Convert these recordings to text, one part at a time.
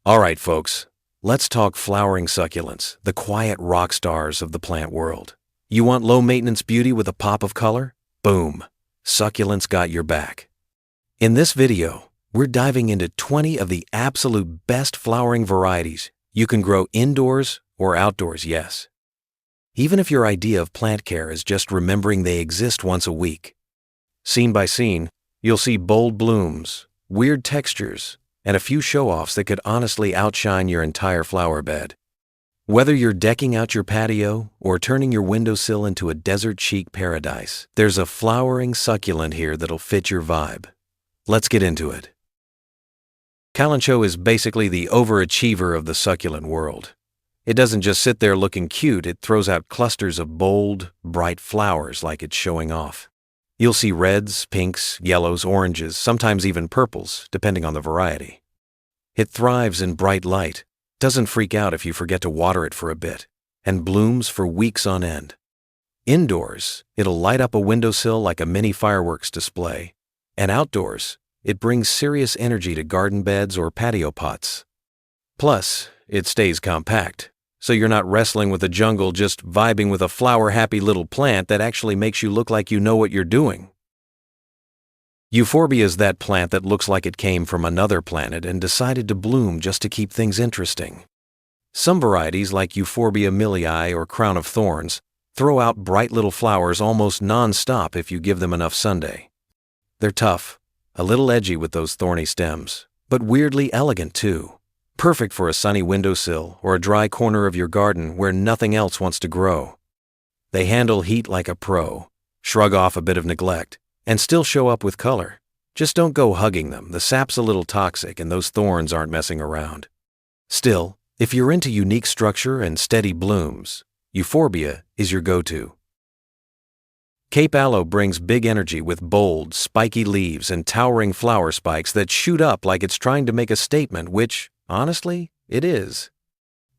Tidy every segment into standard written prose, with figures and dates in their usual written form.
Alright folks, let's talk flowering succulents, the quiet rock stars of the plant world. You want low-maintenance beauty with a pop of color? Boom! Succulents got your back. In this video, we're diving into 20 of the absolute best flowering varieties you can grow indoors or outdoors, yes. Even if your idea of plant care is just remembering they exist once a week. Scene by scene, you'll see bold blooms, weird textures, and a few show-offs that could honestly outshine your entire flower bed. Whether you're decking out your patio or turning your windowsill into a desert-chic paradise, there's a flowering succulent here that'll fit your vibe. Let's get into it. Kalanchoe is basically the overachiever of the succulent world. It doesn't just sit there looking cute, it throws out clusters of bold, bright flowers like it's showing off. You'll see reds, pinks, yellows, oranges, sometimes even purples, depending on the variety. It thrives in bright light, doesn't freak out if you forget to water it for a bit, and blooms for weeks on end. Indoors, it'll light up a windowsill like a mini fireworks display, and outdoors, it brings serious energy to garden beds or patio pots. Plus, it stays compact, so you're not wrestling with the jungle just vibing with a flower-happy little plant that actually makes you look like you know what you're doing. Euphorbia is that plant that looks like it came from another planet and decided to bloom just to keep things interesting. Some varieties, like Euphorbia millii or crown of thorns, throw out bright little flowers almost non-stop if you give them enough sunday. They're tough, a little edgy with those thorny stems, but weirdly elegant too. Perfect for a sunny windowsill or a dry corner of your garden where nothing else wants to grow. They handle heat like a pro, shrug off a bit of neglect, and still show up with color. Just don't go hugging them, the sap's a little toxic and those thorns aren't messing around. Still, if you're into unique structure and steady blooms, Euphorbia is your go-to. Cape Aloe brings big energy with bold, spiky leaves and towering flower spikes that shoot up like it's trying to make a statement, which, honestly, it is.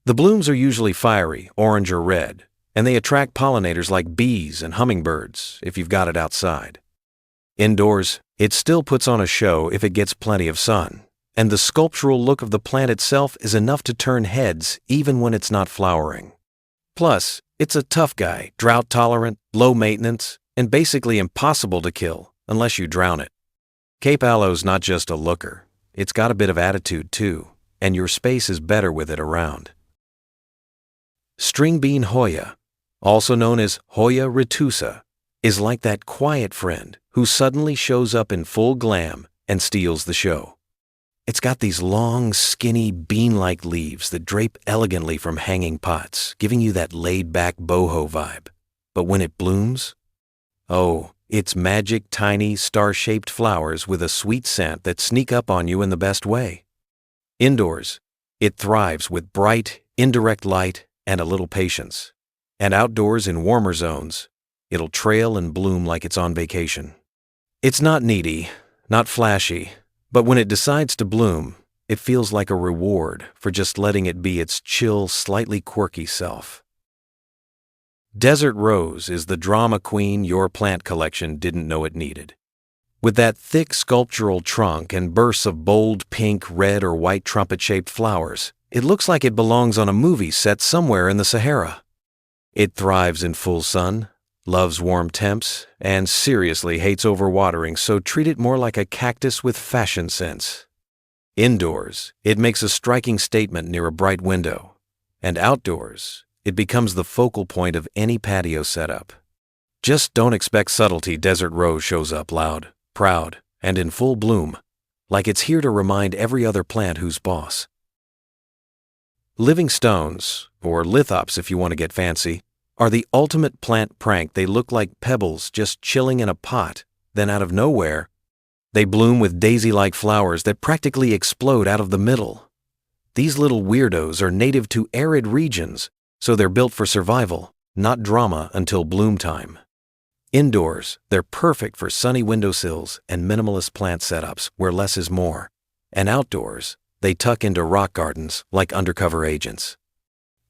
The blooms are usually fiery, orange or red, and they attract pollinators like bees and hummingbirds if you've got it outside. Indoors, it still puts on a show if it gets plenty of sun, and the sculptural look of the plant itself is enough to turn heads even when it's not flowering. Plus, it's a tough guy, drought-tolerant, low maintenance, and basically impossible to kill unless you drown it. Cape Aloe's not just a looker, it's got a bit of attitude too, and your space is better with it around. Stringbean Hoya, also known as Hoya retusa, is like that quiet friend who suddenly shows up in full glam and steals the show. It's got these long, skinny, bean-like leaves that drape elegantly from hanging pots, giving you that laid-back boho vibe. But when it blooms, oh, it's magic, tiny, star-shaped flowers with a sweet scent that sneak up on you in the best way. Indoors, it thrives with bright, indirect light and a little patience. And outdoors in warmer zones, it'll trail and bloom like it's on vacation. It's not needy, not flashy, but when it decides to bloom, it feels like a reward for just letting it be its chill, slightly quirky self. Desert Rose is the drama queen your plant collection didn't know it needed. With that thick sculptural trunk and bursts of bold pink, red, or white trumpet-shaped flowers, it looks like it belongs on a movie set somewhere in the Sahara. It thrives in full sun, loves warm temps, and seriously hates overwatering, so treat it more like a cactus with fashion sense. Indoors, it makes a striking statement near a bright window, and outdoors, it becomes the focal point of any patio setup. Just don't expect subtlety. Desert Rose shows up loud, proud, and in full bloom, like it's here to remind every other plant who's boss. Living stones, or lithops if you want to get fancy, are the ultimate plant prank. They look like pebbles just chilling in a pot, then out of nowhere, they bloom with daisy-like flowers that practically explode out of the middle. These little weirdos are native to arid regions, so they're built for survival, not drama until bloom time. Indoors, they're perfect for sunny windowsills and minimalist plant setups where less is more. And outdoors, they tuck into rock gardens like undercover agents.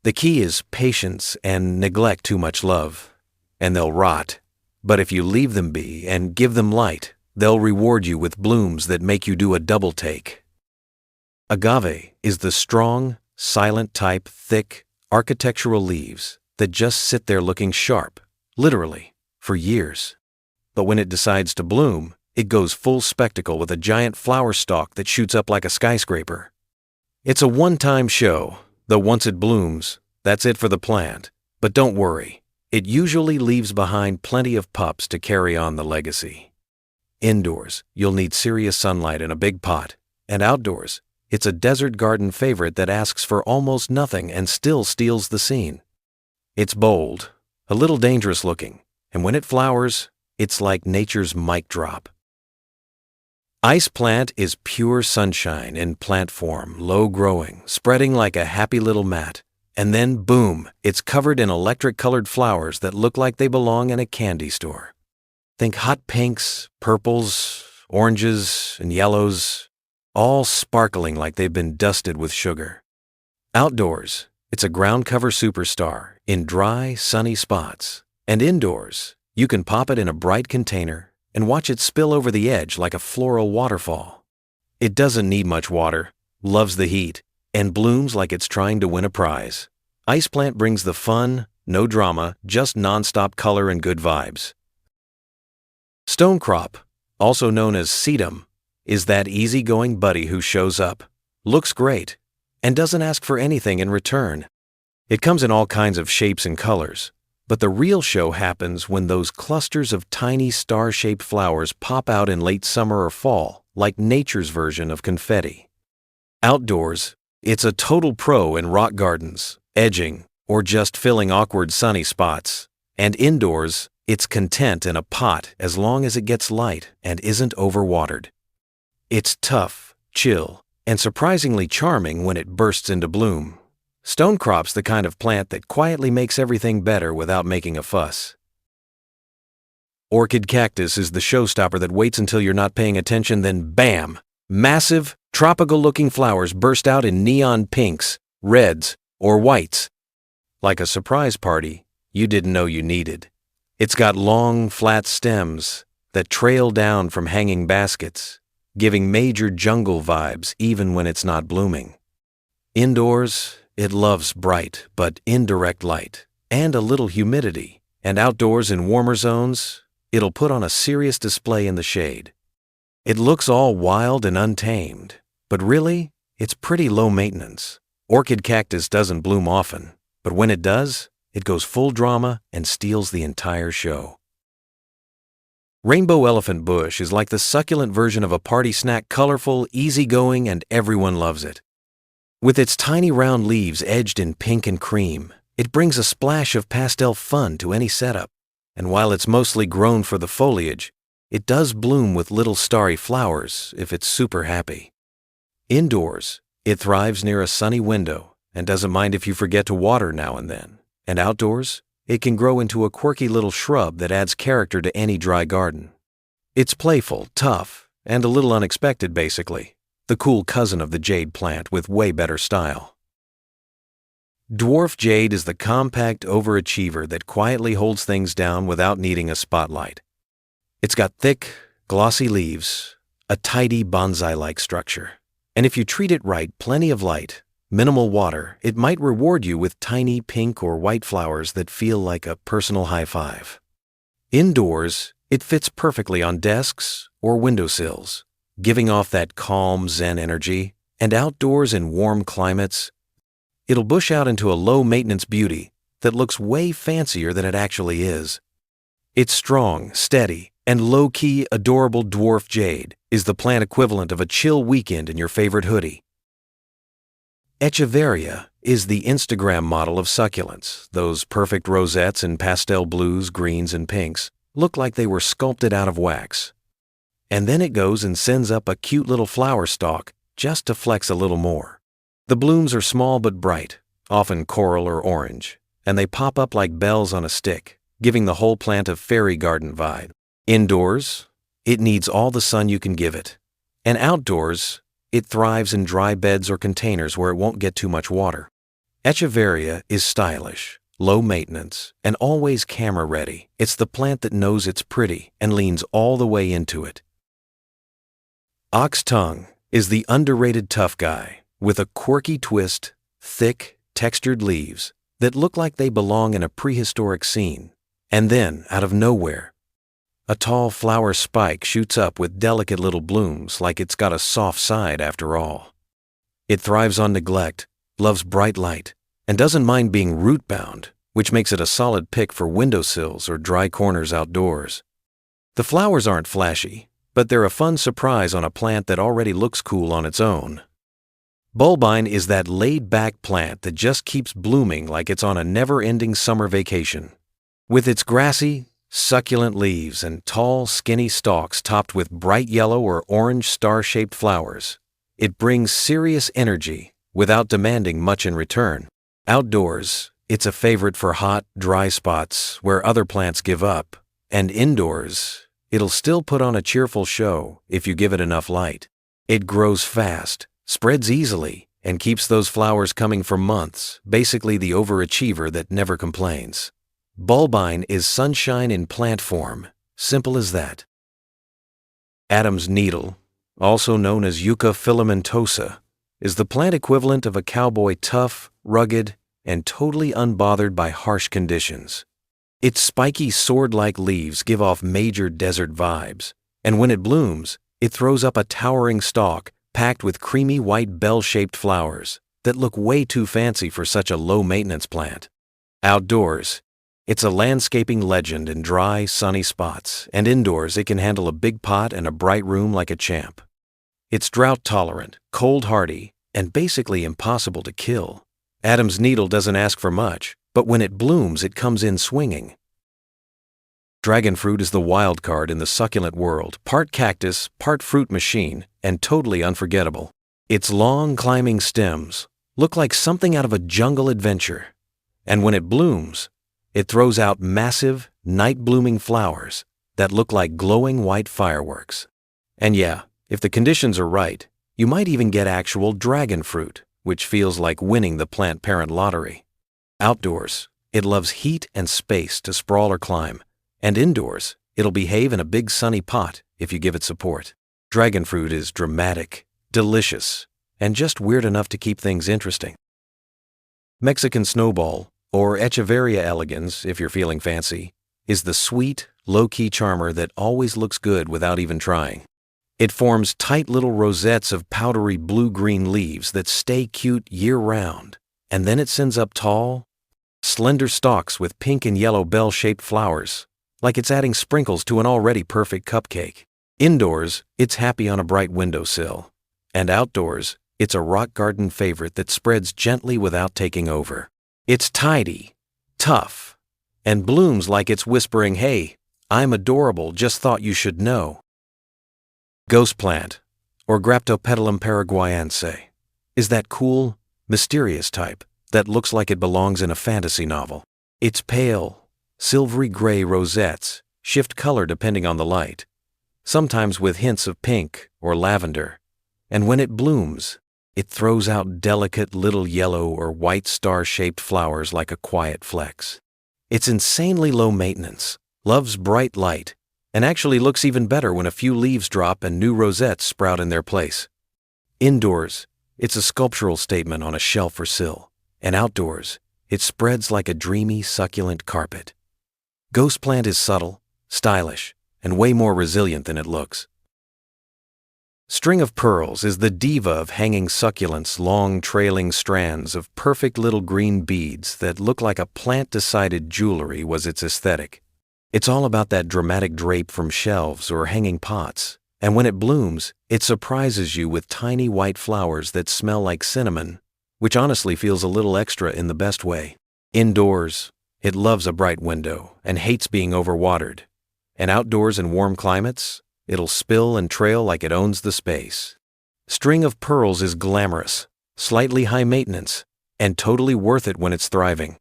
The key is patience and neglect too much love, and they'll rot. But if you leave them be and give them light, they'll reward you with blooms that make you do a double take. Agave is the strong, silent type, thick, architectural leaves that just sit there looking sharp, literally, for years. But when it decides to bloom, it goes full spectacle with a giant flower stalk that shoots up like a skyscraper. It's a one-time show, though once it blooms, that's it for the plant. But don't worry, it usually leaves behind plenty of pups to carry on the legacy. Indoors, you'll need serious sunlight in a big pot, and outdoors, it's a desert garden favorite that asks for almost nothing and still steals the scene. It's bold, a little dangerous looking, and when it flowers, it's like nature's mic drop. Ice plant is pure sunshine in plant form, low-growing, spreading like a happy little mat. And then, boom, it's covered in electric-colored flowers that look like they belong in a candy store. Think hot pinks, purples, oranges, and yellows, all sparkling like they've been dusted with sugar. Outdoors, it's a ground cover superstar in dry, sunny spots. And indoors, you can pop it in a bright container and watch it spill over the edge like a floral waterfall. It doesn't need much water, loves the heat, and blooms like it's trying to win a prize. Ice plant brings the fun, no drama, just nonstop color and good vibes. Stonecrop, also known as sedum, is that easygoing buddy who shows up, looks great, and doesn't ask for anything in return. It comes in all kinds of shapes and colors, but the real show happens when those clusters of tiny star-shaped flowers pop out in late summer or fall, like nature's version of confetti. Outdoors, it's a total pro in rock gardens, edging, or just filling awkward sunny spots. And indoors, it's content in a pot as long as it gets light and isn't overwatered. It's tough, chill, and surprisingly charming when it bursts into bloom. Stonecrop's the kind of plant that quietly makes everything better without making a fuss. Orchid cactus is the showstopper that waits until you're not paying attention, then bam! Massive, tropical-looking flowers burst out in neon pinks, reds, or whites. Like a surprise party you didn't know you needed. It's got long, flat stems that trail down from hanging baskets, giving major jungle vibes even when it's not blooming. Indoors, it loves bright but indirect light and a little humidity, and outdoors in warmer zones, it'll put on a serious display in the shade. It looks all wild and untamed, but really, it's pretty low maintenance. Orchid cactus doesn't bloom often, but when it does, it goes full drama and steals the entire show. Rainbow elephant bush is like the succulent version of a party snack, colorful, easygoing, and everyone loves it. With its tiny round leaves edged in pink and cream, it brings a splash of pastel fun to any setup. And while it's mostly grown for the foliage, it does bloom with little starry flowers if it's super happy. Indoors, it thrives near a sunny window and doesn't mind if you forget to water now and then. And outdoors, it can grow into a quirky little shrub that adds character to any dry garden. It's playful, tough, and a little unexpected basically. The cool cousin of the jade plant with way better style. Dwarf jade is the compact overachiever that quietly holds things down without needing a spotlight. It's got thick, glossy leaves, a tidy bonsai-like structure. And if you treat it right, plenty of light, minimal water, it might reward you with tiny pink or white flowers that feel like a personal high five. Indoors, it fits perfectly on desks or windowsills, giving off that calm Zen energy, and outdoors in warm climates, it'll bush out into a low-maintenance beauty that looks way fancier than it actually is. Its strong, steady, and low-key adorable dwarf jade is the plant equivalent of a chill weekend in your favorite hoodie. Echeveria is the Instagram model of succulents. Those perfect rosettes in pastel blues, greens, and pinks look like they were sculpted out of wax. And then it goes and sends up a cute little flower stalk just to flex a little more. The blooms are small but bright, often coral or orange, and they pop up like bells on a stick, giving the whole plant a fairy garden vibe. Indoors, it needs all the sun you can give it. And outdoors, it thrives in dry beds or containers where it won't get too much water. Echeveria is stylish, low maintenance, and always camera ready. It's the plant that knows it's pretty and leans all the way into it. Ox tongue is the underrated tough guy with a quirky twist, thick, textured leaves that look like they belong in a prehistoric scene. And then, out of nowhere, a tall flower spike shoots up with delicate little blooms like it's got a soft side after all. It thrives on neglect, loves bright light, and doesn't mind being root-bound, which makes it a solid pick for windowsills or dry corners outdoors. The flowers aren't flashy, but they're a fun surprise on a plant that already looks cool on its own. Bulbine is that laid-back plant that just keeps blooming like it's on a never-ending summer vacation. With its grassy, succulent leaves and tall, skinny stalks topped with bright yellow or orange star-shaped flowers, it brings serious energy without demanding much in return. Outdoors, it's a favorite for hot, dry spots where other plants give up, and indoors, it'll still put on a cheerful show if you give it enough light. It grows fast, spreads easily, and keeps those flowers coming for months, basically the overachiever that never complains. Bulbine is sunshine in plant form, simple as that. Adam's needle, also known as Yucca filamentosa, is the plant equivalent of a cowboy, tough, rugged, and totally unbothered by harsh conditions. Its spiky sword-like leaves give off major desert vibes, and when it blooms, it throws up a towering stalk packed with creamy white bell-shaped flowers that look way too fancy for such a low-maintenance plant. Outdoors, it's a landscaping legend in dry, sunny spots, and indoors it can handle a big pot and a bright room like a champ. It's drought-tolerant, cold-hardy, and basically impossible to kill. Adam's needle doesn't ask for much, but when it blooms, it comes in swinging. Dragon fruit is the wild card in the succulent world, part cactus, part fruit machine, and totally unforgettable. Its long, climbing stems look like something out of a jungle adventure, and when it blooms, it throws out massive, night-blooming flowers that look like glowing white fireworks. And yeah, if the conditions are right, you might even get actual dragon fruit, which feels like winning the plant parent lottery. Outdoors, it loves heat and space to sprawl or climb, and indoors, it'll behave in a big sunny pot if you give it support. Dragon fruit is dramatic, delicious, and just weird enough to keep things interesting. Mexican snowball, or Echeveria elegans if you're feeling fancy, is the sweet, low-key charmer that always looks good without even trying. It forms tight little rosettes of powdery blue-green leaves that stay cute year-round, and then it sends up tall, slender stalks with pink and yellow bell-shaped flowers, like it's adding sprinkles to an already perfect cupcake. Indoors, it's happy on a bright windowsill, and outdoors, it's a rock garden favorite that spreads gently without taking over. It's tidy, tough, and blooms like it's whispering, "Hey, I'm adorable, just thought you should know." Ghost plant, or Graptopetalum paraguayense, is that cool, mysterious type that looks like it belongs in a fantasy novel. Its pale, silvery gray rosettes shift color depending on the light, sometimes with hints of pink or lavender, and when it blooms, it throws out delicate little yellow or white star-shaped flowers like a quiet flex. It's insanely low maintenance, loves bright light, and actually looks even better when a few leaves drop and new rosettes sprout in their place. Indoors, it's a sculptural statement on a shelf or sill, and outdoors, it spreads like a dreamy, succulent carpet. Ghost plant is subtle, stylish, and way more resilient than it looks. String of pearls is the diva of hanging succulents, long trailing strands of perfect little green beads that look like a plant-decided jewelry was its aesthetic. It's all about that dramatic drape from shelves or hanging pots, and when it blooms, it surprises you with tiny white flowers that smell like cinnamon, which honestly feels a little extra in the best way. Indoors, it loves a bright window and hates being overwatered, and outdoors in warm climates, it'll spill and trail like it owns the space. String of pearls is glamorous, slightly high maintenance, and totally worth it when it's thriving.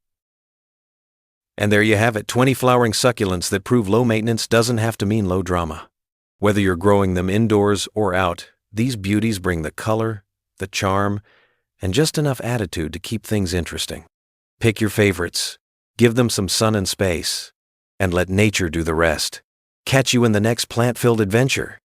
And there you have it, 20 flowering succulents that prove low maintenance doesn't have to mean low drama. Whether you're growing them indoors or out, these beauties bring the color, the charm, and just enough attitude to keep things interesting. Pick your favorites, give them some sun and space, and let nature do the rest. Catch you in the next plant-filled adventure.